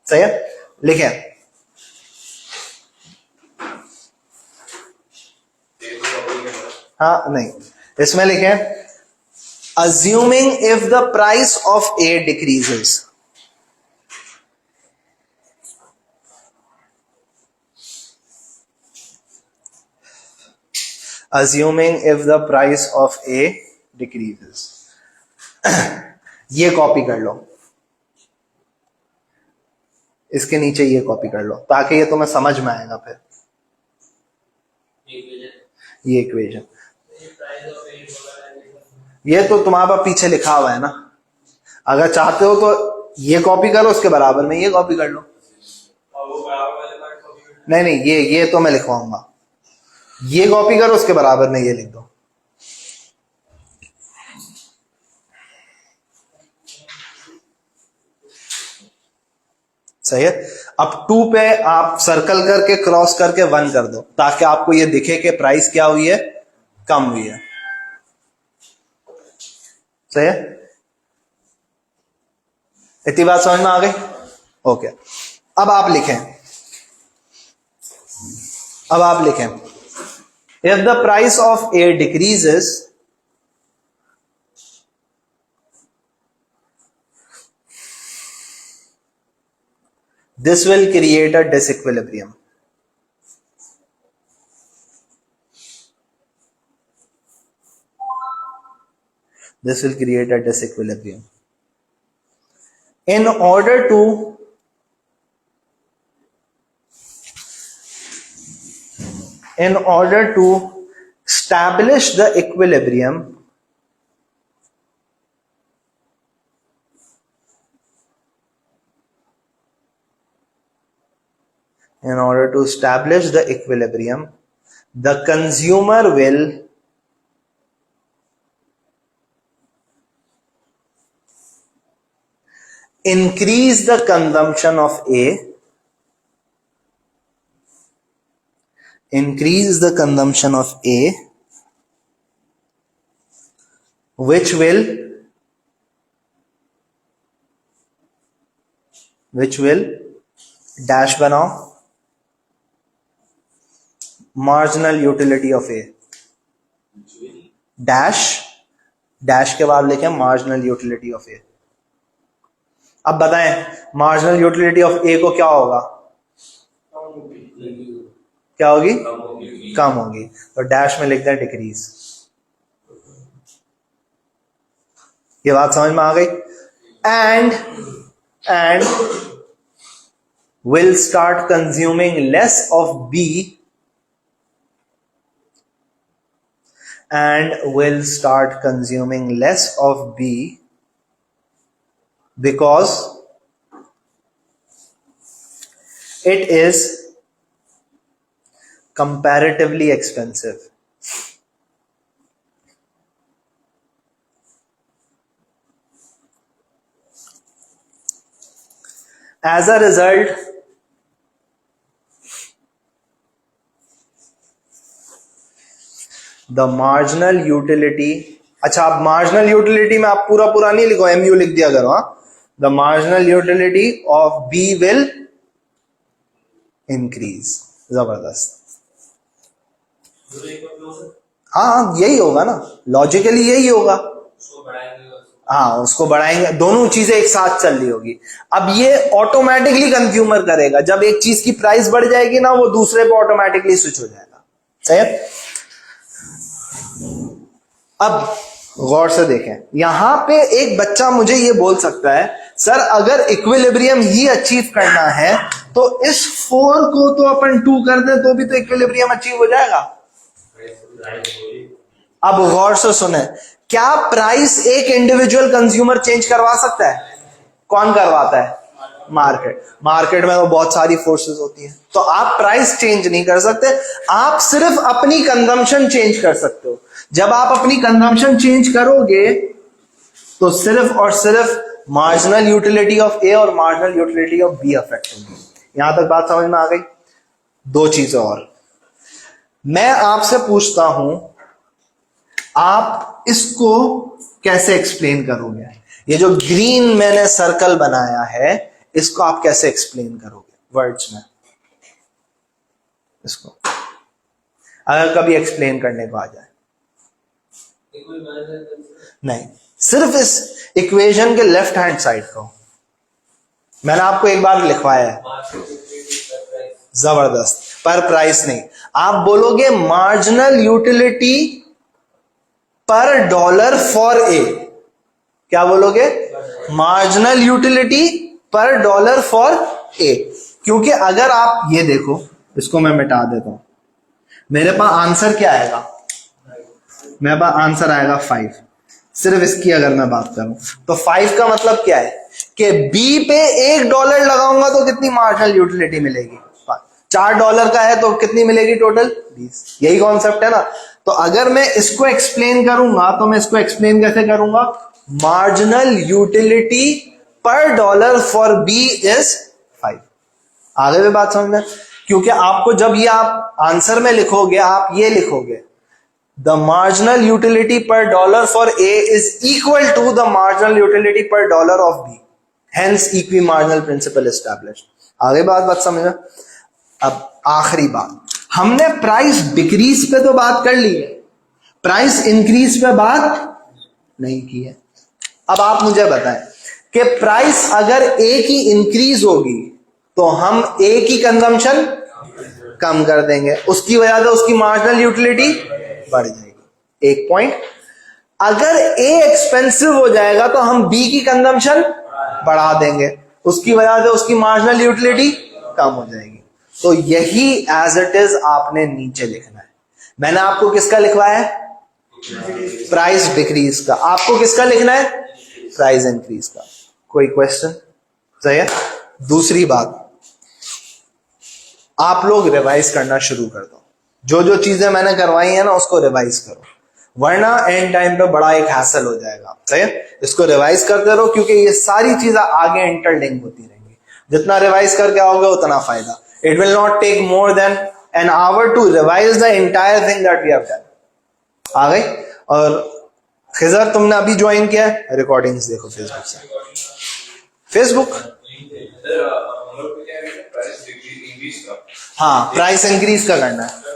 सही है। लिखें, हाँ नहीं, इसमें लिखें assuming if the price of A decreases, assuming if the price of A decreases। ये कॉपी कर लो, इसके नीचे ये कॉपी कर लो ताकि ये तुम्हें समझ में आएगा। फिर ये इक्वेशन, ये तो तुम्हारे पास पीछे लिखा हुआ है ना। अगर चाहते हो तो ये कॉपी करो, उसके बराबर में ये कॉपी कर लो। नहीं, ये तो मैं लिखवाऊंगा। ये कॉपी करो, उसके बराबर में ये लिख दो। सही है। अब 2 पे आप सर्कल करके क्रॉस करके 1 कर दो ताकि आपको ये दिखे कि प्राइस क्या हुई है? कम हुई है। सही है। इतनी बात समझ में आ गई? ओके। अब आप लिखें if the price of A decreases, this will create a disequilibrium। This will create a disequilibrium। In order to in order to establish the equilibrium, the consumer will increase the consumption of A, which will dash बनाओ marginal utility of A, dash के बाद लिखें marginal utility of A। अब बताएं marginal utility of A को क्या होगा, क्या होगी, कम होगी, तो डैश में लिख दें डिक्रीज। ये बात समझ में आ गई। And will start consuming less of B, because it is comparatively expensive. As a result, the marginal utility, अच्छा आप marginal utility में आप पूरा नहीं लिखो, MU लिख दिया करो। हाँ, the marginal utility of B will increase। जबरदस्त। हाँ यही होगा ना, लॉजिकली यही होगा। हाँ उसको बढ़ाएंगे, दोनों चीजें एक साथ चल रही होगी। अब ये ऑटोमेटिकली कंज्यूमर करेगा, जब एक चीज की प्राइस बढ़ जाएगी ना, वो दूसरे पे ऑटोमेटिकली स्विच हो जाएगा। सही है। अब गौर से देखें, यहां पे एक बच्चा मुझे ये बोल सकता है, सर अगर इक्विलिब्रियम ही अचीव करना है तो इस 4 को तो अपन 2 कर दें तो भी तो इक्विलिब्रियम अचीव हो जाएगा। अब गौर से सुने, क्या प्राइस एक इंडिविजुअल कंज्यूमर चेंज करवा सकता है? कौन करवाता है? मार्केट में तो बहुत सारी फोर्सेस होती हैं, तो आप प्राइस चेंज नहीं कर सकते, आप सिर्फ अपनी कंजम्पशन चेंज कर सकते हो। जब आप अपनी कंजम्पशन चेंज करोगे तो सिर्फ और सिर्फ मार्जिनल यूटिलिटी ऑफ ए और marginal utility of B affect होगी। यहां तक बात समझ में आ गई। दो चीजें और मैं आपसे पूछता हूं, आप इसको कैसे एक्सप्लेन करोगे? ये जो ग्रीन मैंने सर्कल बनाया है, इसको आप कैसे एक्सप्लेन करोगे वर्ड्स में? इसको अगर कभी एक्सप्लेन करने को आ जाए, नहीं, सिर्फ इस इक्वेशन के लेफ्ट हैंड साइड को मैंने आपको एक बार लिखवाया है। जबरदस्त। पर प्राइस नहीं, आप बोलोगे marginal utility per dollar for ए। क्या बोलोगे? Marginal utility per dollar for ए। क्योंकि अगर आप ये देखो, इसको मैं मिटा देता हूं, मेरे पास आंसर क्या आएगा? मेरे पास आंसर आएगा 5। सिर्फ इसकी अगर मैं बात करूं तो 5 का मतलब क्या है कि बी पे $1 लगाऊंगा तो कितनी मार्जिनल यूटिलिटी मिलेगी? $4 का है तो कितनी मिलेगी टोटल? 20। यही कॉन्सेप्ट है ना। तो अगर मैं इसको एक्सप्लेन करूंगा तो मैं इसको एक्सप्लेन कैसे करूंगा? Marginal utility per dollar for B is 5। आगे भी बात समझ में, क्योंकि आपको जब ये आप आंसर में लिखोगे, आप ये लिखोगे the marginal utility per dollar for A is equal to the marginal utility per dollar of B, hence equi marginal principle established. आगे बात समझ में। अब आखिरी बात, हमने प्राइस डिक्रीज पे तो बात कर ली है, प्राइस इंक्रीज पे बात नहीं की है। अब आप मुझे बताएं कि प्राइस अगर ए की इंक्रीज होगी तो हम ए की कंजम्पशन कम कर देंगे, उसकी वजह से उसकी मार्जिनल यूटिलिटी बढ़ जाएगी। एक पॉइंट। अगर ए एक्सपेंसिव हो जाएगा तो हम बी की कंजम्पशन बढ़ा देंगे, उसकी वजह से उसकी मार्जिनल यूटिलिटी कम हो जाएगी। तो यही एज इट इज आपने नीचे लिखना है। मैंने आपको किसका लिखवाया है? प्राइस डिक्रीज का। आपको किसका लिखना है? प्राइस इंक्रीज का। कोई क्वेश्चन? सही है। दूसरी बात, आप लोग रिवाइज करना शुरू कर दो। जो जो चीजें मैंने करवाई है ना उसको रिवाइज करो, वरना एंड टाइम पे बड़ा एक हैसल हो जाएगा। सही है। इसको रिवाइज करते रहो क्योंकि ये सारी चीजें आगे इंटरलिंक होती रहेंगी। जितना रिवाइज करके आओगे उतना फायदा। It will not take more than an hour to revise the entire thing that we have done. आ गई? और खिजर तुमने अभी ज्वाइन किया है, रिकॉर्डिंग्स देखो फेसबुक से। फेसबुक, हाँ प्राइस इंक्रीज का करना है।